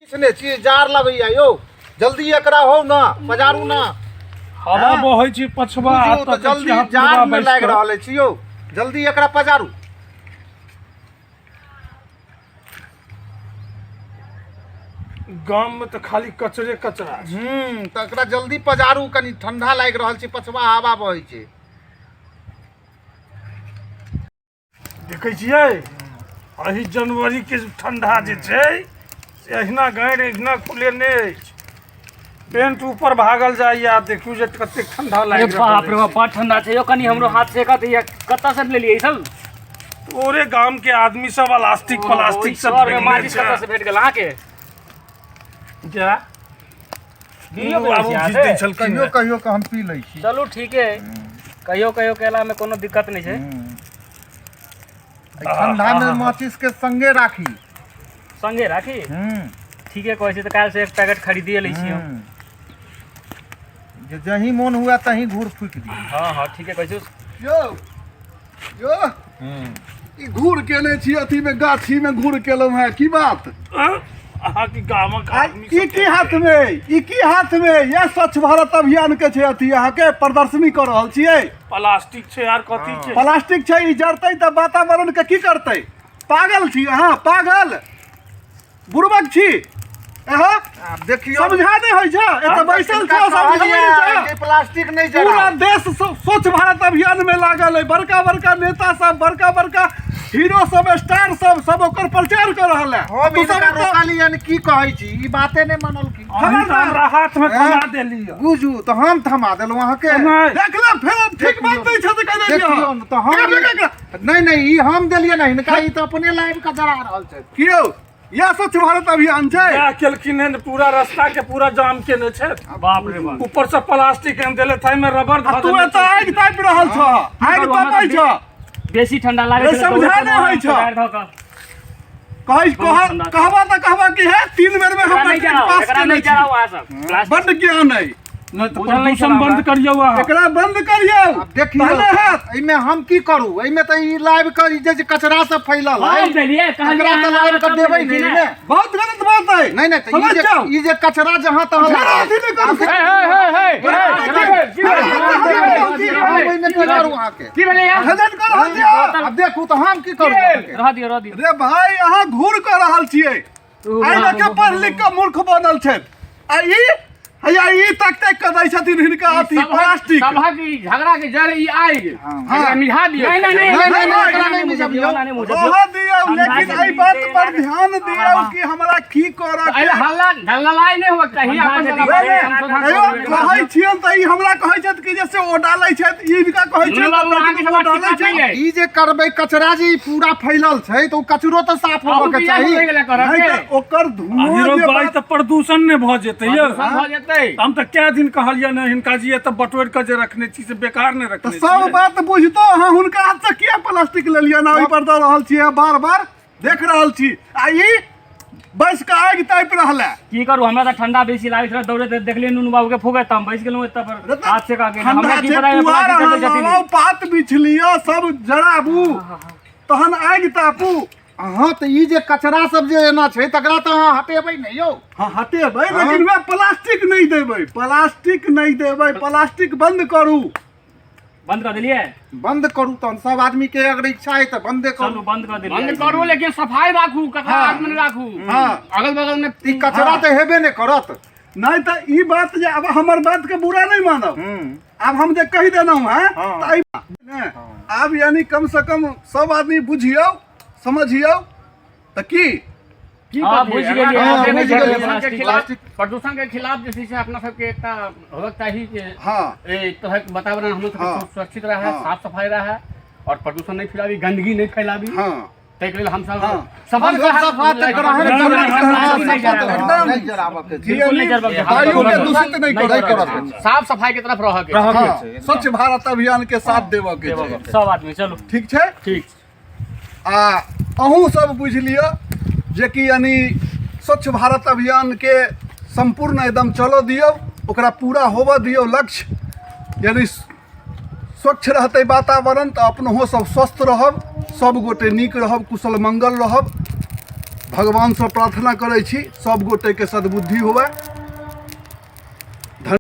इसने चीज जार लगैया यो जल्दी एकरा हो ना पजारू ना हवा बहै छी पछवा तो जल्दी जार में लाग रहल छी यो जल्दी एकरा पजारू गांव में तो खाली कचरे कचरा तो एकरा जल्दी पजारू कनी ठंडा लाग रहल छी पछवा हवा बहै छै देखै छियै अही जनवरी के ठंडा जे छै एहिना गाड़ एहिना खुले नहीं पेंट ऊपर भागल जाइए देखियो जे कते ठंडा लाग रहल बाप रे बाप ठंडा छै यो कनी हमरो हाथ सेकत है कत्ता से ले लिए सब तोरे गांव के आदमी सब प्लास्टिक सब माचिस कत्ता से भेट गेल अहाँ के क्या दियो कहियो कहियो के हम पी लै छी चलू ठीक है कहियो कहियो केला में कोनो दिक्कत नहीं छै ठंडा में माचिस के संगे राखी ठीक है कहै छै त काल से एक पैकेट खरीदिए लै छी हम जे जही मन हुआ तही घूर फूक दी हां ठीक है कहै छै यो ई घूर केने छी अथी में गाछी में घूर केलौ है की बात अहाँ की गामक आदमी ई की हाथ में ये स्वच्छ भारत अभियान के छै अथी अहाँ के प्रदर्शनी कर रहल छियै प्लास्टिक छै यार कथी छै प्लास्टिक छै ई जरतै त वातावरण के की करतै पागल छी अहाँ पागल बुड़बक छी देखियो समझा नहीं होय छै एत बैसल छ समझा नहीं छै प्लास्टिक नहीं जरा पूरा देश स्वच्छ भारत अभियान में लागल है बड़का बड़का नेता सब बड़का हीरो सब स्टार सब ओकर प्रचार कर रहल है हम इनका रोकाली यानी की कहै छी ई बाते नहीं मानल की हमरा हाथ में थमा देली बुझू तो हम थमा देलौ अहाँ के देख ले फेर ठीक बात नहीं छै त कह देखियो तो हम नहीं ई हम देलिए नहीं इनका ई तो अपने लाइव का जरा रहल छै कियो यह स्वच्छ भारत अभियान छै क्या केलखिन है पूरा रास्ता के पूरा जाम केने छै बाप रे बाप ऊपर से प्लास्टिक हम देले थाई में रबर ध तू एत आग ताप रहल छ आग तापै छ बेसी ठंडा लागे छै समझा नहीं होय छ कहबा त कहबा की है 3 बेर में हम पास एकरा नहीं चलाओ आ सब प्लास्टिक बंद किया नहीं नहीं तो प्रदूषण बंद करियो एकरा बंद करियो देखियो एमे हम की करू एमे त ई लाइव कर जे कचरा सब फैलल है हम देलिए एकरा त लाइव कर देबै नहीं ने बहुत गलत बात है नहीं त ई जे कचरा जहां तहां की भेलै यार अब देखू तो हम की करू रह दियो रे भाई अहाँ घूर कर रहल छियै आइ न के पढ़ लिख के मूर्ख बनल छै आ ई तक के दै छथिन हिनका अथी प्लास्टिक सभा की झगड़ा के जड़ ई आइ एकरा मिझा दियो नहीं दियौ लेकिन एहि बात पर ध्यान दियौ कि हमरा की करऽ अरे हल्ला ढललाई नहीं होक चाहिए अपन कहै छियन त ई हमरा कहै छथि कि जैसे ओ डालै छथि ई इनका कहै छथि ई जे करबै कचरा जे पूरा फैलल छै तो कचरो तो साफ होबे के चाही ओकर धुआं हीरो बाई त प्रदूषण ने भ जेतै जेतै हम तो क्या दिन कहलिए ना हिनका जी त बटोर के जे रखने छी से बेकार ने रखने छी सब बात बुझतो अहाँ हुनका हाथ से किया प्लास्टिक ले लिया ना ओइ पर द रहल छी बार देख रहल छी आ ई बैस के आग ताप रहल है की करू हमरा त ठंडा बेसी लागै छै दौड़े देखलिए नुनु बाबू के फुगे त हम बैस गेलौ एत पर हाथ से का के हमरा की पता है प्लास्टिक जति पात बिछलियो सब जराबू तहन आग तापू हाँ तो ई जे कचरा सब जे एना छै तकरा त अहाँ हटेबै नहीं यौ हाँ हटेबै लेकिन वे प्लास्टिक नहीं देबै प्लास्टिक बंद करू बंद कर दिलिए बंद करू तो सब आदमी के अगर इच्छा है तो बंदे करू बंद कर दिलिए बंद करू लेकिन सफाई राखू कचरा आदमी राखू हां अगल बगल में ई कचरा तो हेबे नहीं करत नहीं तो ई बात जे अब हमर बात के बुरा नहीं मानब अब हम जे कहि देलौ है तो अब यानी कम से कम सब आदमी बुझियो समझियो त की बुझ गेलिए प्रदूषण के खिलाफ जैसे से अपना सबके एकटा होक चाहिए कि ए तो है वातावरण हम सब सुरक्षित रहे साफ सफाई रहे और प्रदूषण नहीं फैलावी गंदगी नहीं फैलावी तै के लेल हम सब सफल साफ सफाई के तरफ रह के स्वच्छ भारत अभियान के साथ देव के सब आदमी चलो ठीक छै ठीक आ अहूँ सब बुझ लियो जे कि यानी स्वच्छ भारत अभियान के संपूर्ण एकदम चलो दियो ओकरा पूरा होबऽ दियो लक्ष्य यानी स्वच्छ रहते वातावरण तो अपनों सब स्वस्थ रहब सब गोटे नीक रहब कुशल मंगल रहब भगवान से प्रार्थना करै छी सब गोटे के सद्बुद्धि हुए